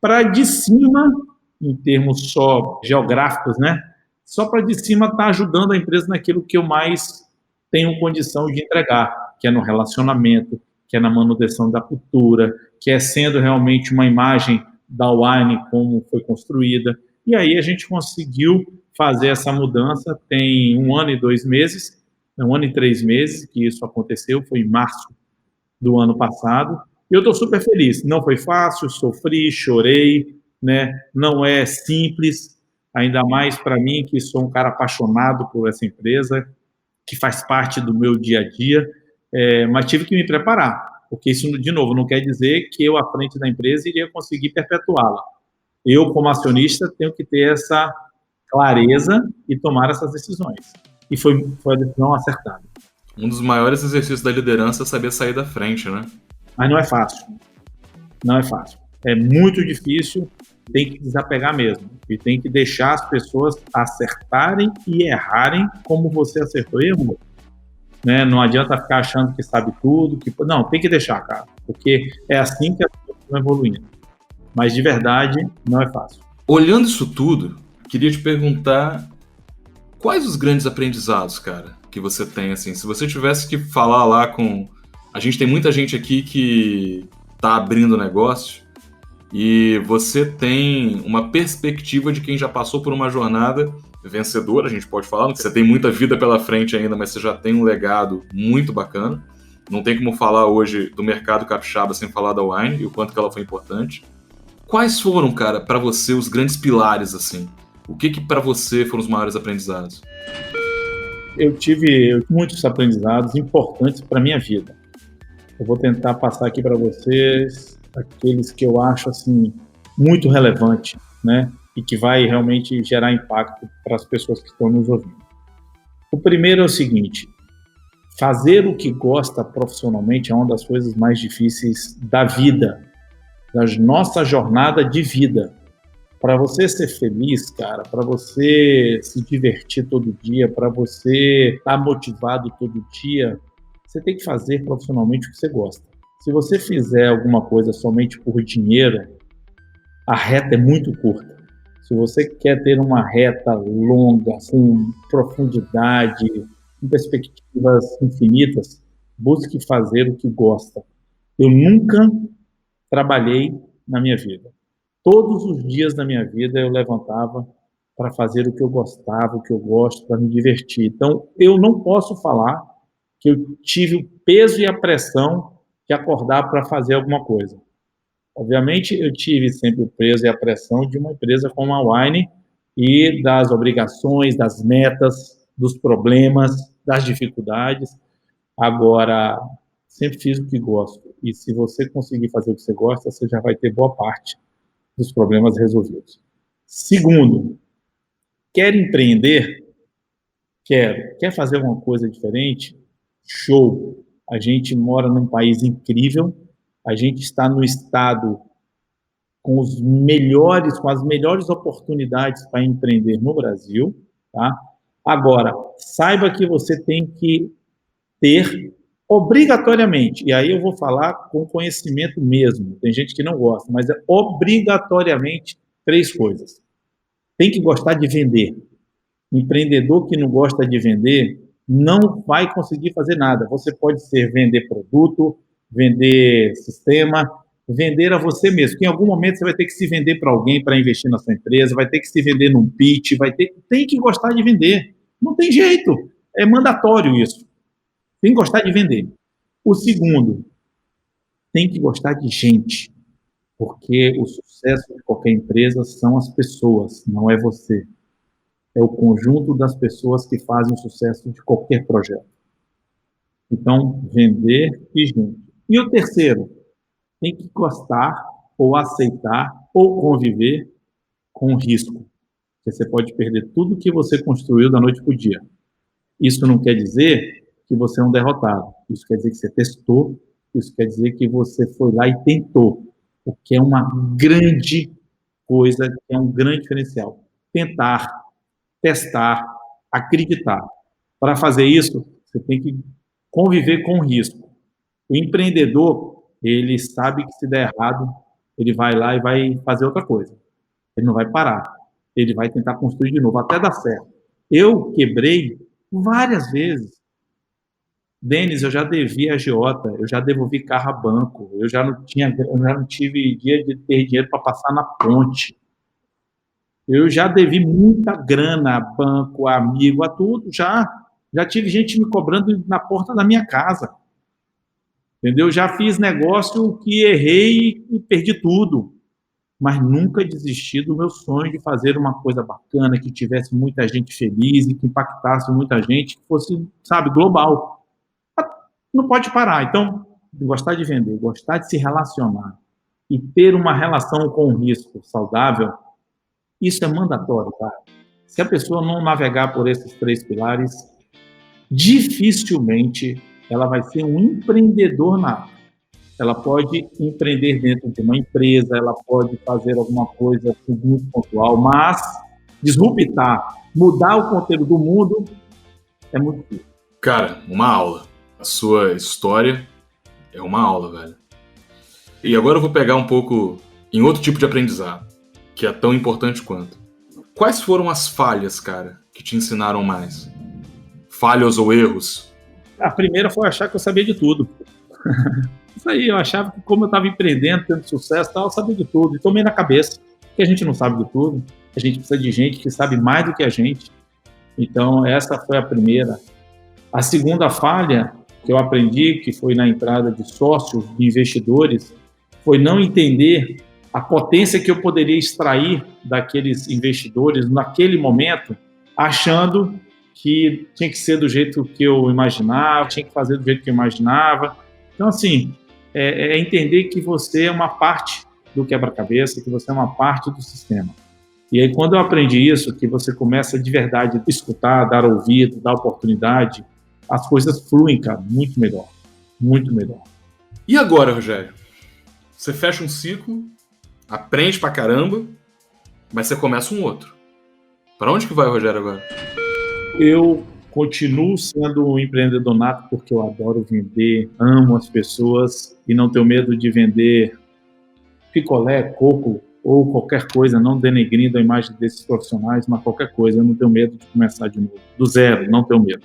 para de cima, em termos só geográficos, né? Só para de cima estar ajudando a empresa naquilo que eu mais tenho condição de entregar, que é no relacionamento, que é na manutenção da cultura, que é sendo realmente uma imagem da Wine como foi construída. E aí a gente conseguiu fazer essa mudança. Tem 1 ano e 2 meses, 1 ano e 3 meses que isso aconteceu, foi em março do ano passado, e eu estou super feliz. Não foi fácil, sofri, chorei, né? Não é simples, ainda mais para mim, que sou um cara apaixonado por essa empresa, que faz parte do meu dia a dia, mas tive que me preparar, porque isso, de novo, não quer dizer que eu, à frente da empresa, iria conseguir perpetuá-la. Eu, como acionista, tenho que ter essa clareza e tomar essas decisões. E foi a decisão acertada. Um dos maiores exercícios da liderança é saber sair da frente, né? Mas não é fácil. Não é fácil. É muito difícil, tem que desapegar mesmo. E tem que deixar as pessoas acertarem e errarem como você acertou e errou. Né? Não adianta ficar achando que sabe tudo. Não, tem que deixar, cara. Porque é assim que as pessoas estão evoluindo. Mas, de verdade, não é fácil. Olhando isso tudo, queria te perguntar quais os grandes aprendizados, cara, que você tem, assim, se você tivesse que falar lá com... A gente tem muita gente aqui que tá abrindo negócio e você tem uma perspectiva de quem já passou por uma jornada vencedora, a gente pode falar, você tem muita vida pela frente ainda, mas você já tem um legado muito bacana. Não tem como falar hoje do mercado capixaba sem falar da Wine e o quanto que ela foi importante. Quais foram, cara, para você os grandes pilares, assim? O que para você foram os maiores aprendizados? Eu tive muitos aprendizados importantes para minha vida. Eu vou tentar passar aqui para vocês aqueles que eu acho assim muito relevante, né? E que vai realmente gerar impacto para as pessoas que estão nos ouvindo. O primeiro é o seguinte: fazer o que gosta profissionalmente é uma das coisas mais difíceis da vida, da nossa jornada de vida. Para você ser feliz, cara, para você se divertir todo dia, para você estar motivado todo dia, você tem que fazer profissionalmente o que você gosta. Se você fizer alguma coisa somente por dinheiro, a reta é muito curta. Se você quer ter uma reta longa, com profundidade, com perspectivas infinitas, busque fazer o que gosta. Eu nunca trabalhei na minha vida. Todos os dias da minha vida eu levantava para fazer o que eu gostava, o que eu gosto, para me divertir. Então, eu não posso falar que eu tive o peso e a pressão de acordar para fazer alguma coisa. Obviamente, eu tive sempre o peso e a pressão de uma empresa como a Wine e das obrigações, das metas, dos problemas, das dificuldades. Agora, sempre fiz o que gosto. E se você conseguir fazer o que você gosta, você já vai ter boa parte dos problemas resolvidos. Segundo, quer empreender? Quer fazer alguma coisa diferente? Show! A gente mora num país incrível, a gente está no estado com as melhores oportunidades para empreender no Brasil, tá? Agora, saiba que você tem que ter obrigatoriamente, e aí eu vou falar com conhecimento mesmo, tem gente que não gosta, mas é obrigatoriamente 3 coisas. Tem que gostar de vender. Empreendedor que não gosta de vender não vai conseguir fazer nada. Você pode vender produto, vender sistema, vender a você mesmo. Que em algum momento você vai ter que se vender para alguém para investir na sua empresa, vai ter que se vender num pitch, tem que gostar de vender. Não tem jeito, é mandatório isso. Tem que gostar de vender. O segundo, tem que gostar de gente, porque o sucesso de qualquer empresa são as pessoas, não é você. É o conjunto das pessoas que fazem o sucesso de qualquer projeto. Então, vender e gente. E o terceiro, tem que gostar ou aceitar ou conviver com risco. Porque você pode perder tudo que você construiu da noite para o dia. Isso não quer dizer que você é um derrotado. Isso quer dizer que você testou, isso quer dizer que você foi lá e tentou, o que é uma grande coisa, é um grande diferencial. Tentar, testar, acreditar. Para fazer isso, você tem que conviver com o risco. O empreendedor, ele sabe que se der errado, ele vai lá e vai fazer outra coisa. Ele não vai parar. Ele vai tentar construir de novo, até dar certo. Eu quebrei várias vezes. Denis, eu já devi a agiota, eu já devolvi carro a banco, eu já não tive dia de ter dinheiro para passar na ponte. Eu já devi muita grana a banco, a amigo, a tudo. Já tive gente me cobrando na porta da minha casa. Entendeu? Já fiz negócio que errei e perdi tudo. Mas nunca desisti do meu sonho de fazer uma coisa bacana, que tivesse muita gente feliz e que impactasse muita gente, que fosse, sabe, global. Não pode parar. Então, gostar de vender, gostar de se relacionar e ter uma relação com o risco saudável, isso é mandatório, cara. Se a pessoa não navegar por esses 3 pilares, dificilmente ela vai ser um empreendedor nato. Ela pode empreender dentro de uma empresa, ela pode fazer alguma coisa muito pontual, mas disruptar, mudar o conteúdo do mundo é muito difícil. Cara, uma aula. A sua história é uma aula, velho. E agora eu vou pegar um pouco em outro tipo de aprendizado, que é tão importante quanto. Quais foram as falhas, cara, que te ensinaram mais? Falhas ou erros? A primeira foi achar que eu sabia de tudo. Isso aí, eu achava que como eu estava empreendendo, tendo sucesso, eu sabia de tudo. E tomei na cabeça que a gente não sabe de tudo. A gente precisa de gente que sabe mais do que a gente. Então, essa foi a primeira. A segunda falha que eu aprendi, que foi na entrada de sócios, de investidores, foi não entender a potência que eu poderia extrair daqueles investidores naquele momento, achando que tinha que ser do jeito que eu imaginava, tinha que fazer do jeito que eu imaginava. Então, assim, é entender que você é uma parte do quebra-cabeça, que você é uma parte do sistema. E aí, quando eu aprendi isso, que você começa de verdade a escutar, dar ouvido, dar oportunidade, as coisas fluem, cara, muito melhor. Muito melhor. E agora, Rogério? Você fecha um ciclo, aprende pra caramba, mas você começa um outro. Pra onde que vai o Rogério agora? Eu continuo sendo um empreendedor nato porque eu adoro vender, amo as pessoas e não tenho medo de vender picolé, coco ou qualquer coisa, não denegrindo a imagem desses profissionais, mas qualquer coisa. Eu não tenho medo de começar de novo, do zero, não tenho medo.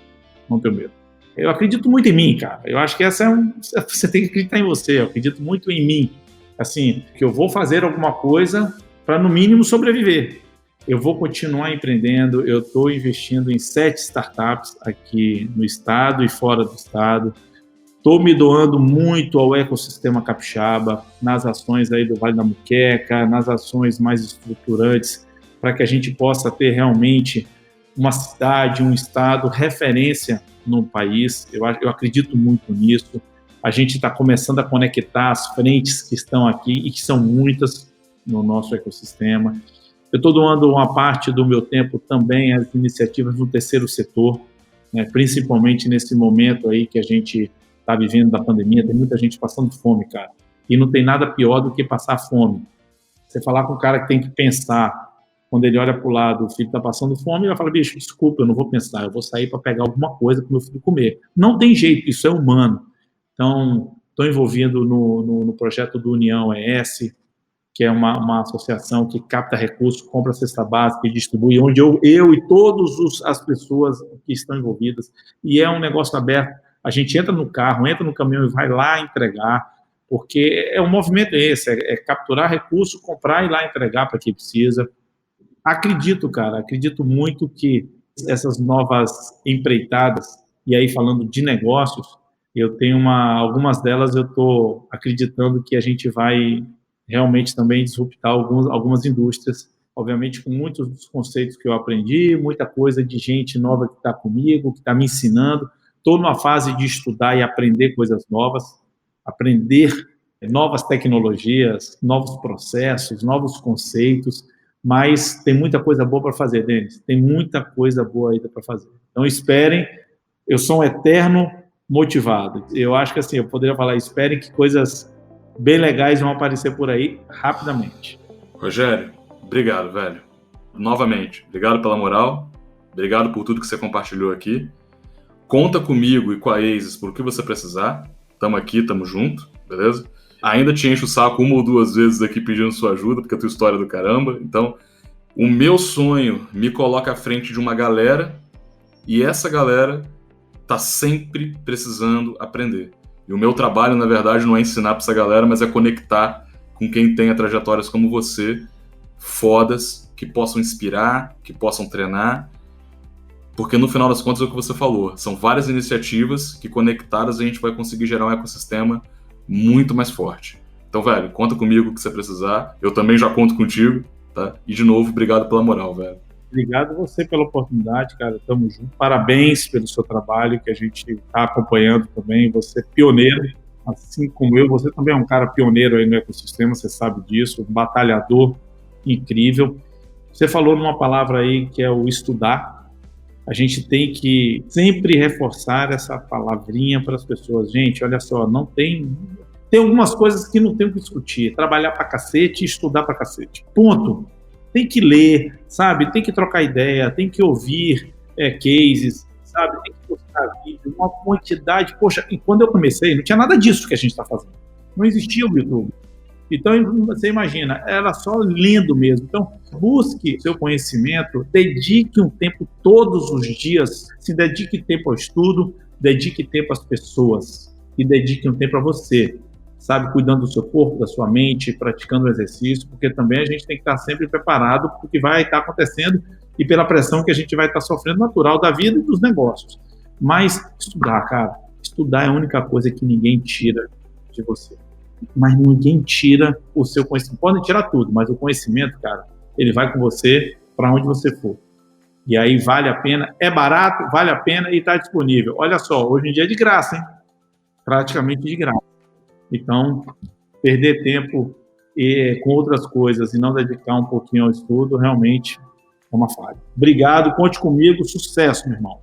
Não tenho medo. Eu acredito muito em mim, cara. Eu acho que você tem que acreditar em você. Eu acredito muito em mim. Assim, que eu vou fazer alguma coisa para, no mínimo, sobreviver. Eu vou continuar empreendendo. Eu estou investindo em 7 startups aqui no estado e fora do estado. Estou me doando muito ao ecossistema capixaba, nas ações aí do Vale da Muqueca, nas ações mais estruturantes, para que a gente possa ter realmente uma cidade, um estado, referência no país. Eu acredito muito nisso. A gente está começando a conectar as frentes que estão aqui e que são muitas no nosso ecossistema. Eu estou doando uma parte do meu tempo também às iniciativas do terceiro setor, né, principalmente nesse momento aí que a gente está vivendo da pandemia. Tem muita gente passando fome, cara. E não tem nada pior do que passar fome. Você falar com um cara que tem que pensar, quando ele olha para o lado, o filho está passando fome, ele vai falar, bicho, desculpa, eu não vou pensar, eu vou sair para pegar alguma coisa para o meu filho comer. Não tem jeito, isso é humano. Então, estou envolvido no projeto do União ES, que é uma associação que capta recursos, compra cesta básica e distribui, onde eu e todas as pessoas que estão envolvidas, e é um negócio aberto. A gente entra no carro, entra no caminhão e vai lá entregar, porque é um movimento esse, é capturar recurso, comprar e ir lá entregar para quem precisa. Acredito, cara, acredito muito que essas novas empreitadas, e aí falando de negócios, eu tenho algumas delas eu estou acreditando que a gente vai realmente também disruptar algumas indústrias, obviamente com muitos dos conceitos que eu aprendi, muita coisa de gente nova que está comigo, que está me ensinando. Estou numa fase de estudar e aprender coisas novas, aprender novas tecnologias, novos processos, novos conceitos, mas tem muita coisa boa para fazer, Denis. Tem muita coisa boa ainda para fazer. Então, esperem. Eu sou um eterno motivado. Eu acho que, assim, eu poderia falar, esperem que coisas bem legais vão aparecer por aí rapidamente. Rogério, obrigado, velho. Novamente, obrigado pela moral. Obrigado por tudo que você compartilhou aqui. Conta comigo e com a Aces por o que você precisar. Tamo aqui, tamo junto, beleza? Ainda te encho o saco 1 ou 2 vezes aqui pedindo sua ajuda, porque a tua história é do caramba. Então, o meu sonho me coloca à frente de uma galera, e essa galera tá sempre precisando aprender. E o meu trabalho, na verdade, não é ensinar para essa galera, mas é conectar com quem tem trajetórias como você, fodas, que possam inspirar, que possam treinar, porque no final das contas é o que você falou, são várias iniciativas que conectadas a gente vai conseguir gerar um ecossistema muito mais forte. Então, velho, conta comigo que você precisar, eu também já conto contigo, tá? E de novo, obrigado pela moral, velho. Obrigado você pela oportunidade, cara. Tamo junto. Parabéns pelo seu trabalho, que a gente está acompanhando também. Você é pioneiro, assim como eu. Você também é um cara pioneiro aí no ecossistema, você sabe disso, um batalhador incrível. Você falou numa palavra aí que é o estudar. A gente tem que sempre reforçar essa palavrinha para as pessoas. Gente, olha só, não tem... Tem algumas coisas que não tem o que discutir. Trabalhar pra cacete e estudar pra cacete. Ponto. Tem que ler, sabe? Tem que trocar ideia, tem que ouvir cases, sabe? Tem que postar vídeo, uma quantidade. Poxa, e quando eu comecei, não tinha nada disso que a gente está fazendo. Não existia o YouTube. Então, você imagina, era só lendo mesmo. Então, busque seu conhecimento, dedique um tempo todos os dias, se dedique tempo ao estudo, dedique tempo às pessoas e dedique um tempo a você. Sabe, cuidando do seu corpo, da sua mente, praticando o exercício, porque também a gente tem que estar sempre preparado para o que vai estar acontecendo e pela pressão que a gente vai estar sofrendo natural da vida e dos negócios. Mas estudar, cara, estudar é a única coisa que ninguém tira de você. Mas ninguém tira o seu conhecimento. Podem tirar tudo, mas o conhecimento, cara, ele vai com você para onde você for. E aí vale a pena, é barato, vale a pena e está disponível. Olha só, hoje em dia é de graça, hein? Praticamente de graça. Então, perder tempo com outras coisas e não dedicar um pouquinho ao estudo, realmente é uma falha. Obrigado, conte comigo, sucesso, meu irmão.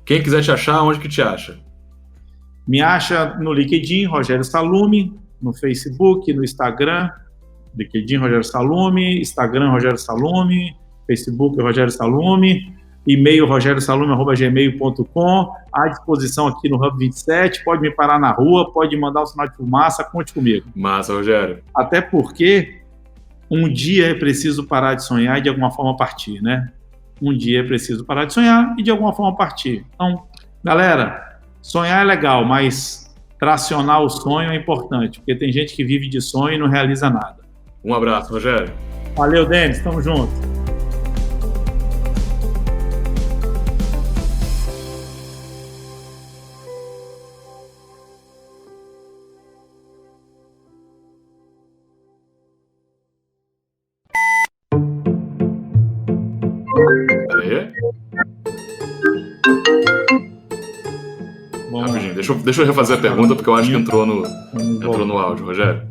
Quem quiser te achar, onde que te acha? Me acha no LinkedIn, Rogério Salumi, no Facebook, no Instagram, LinkedIn, Rogério Salumi, Instagram, Rogério Salumi, Facebook, Rogério Salumi, e-mail rogeriosalume@gmail.com, à disposição aqui no Hub 27, pode me parar na rua, pode mandar um sinal de fumaça, conte comigo. Massa, Rogério. Até porque um dia é preciso parar de sonhar e de alguma forma partir, né? Um dia é preciso parar de sonhar e de alguma forma partir. Então, galera, sonhar é legal, mas tracionar o sonho é importante, porque tem gente que vive de sonho e não realiza nada. Um abraço, Rogério. Valeu, Denis, tamo junto. Rapidinho, deixa eu refazer a pergunta, porque eu acho que entrou no áudio, Rogério.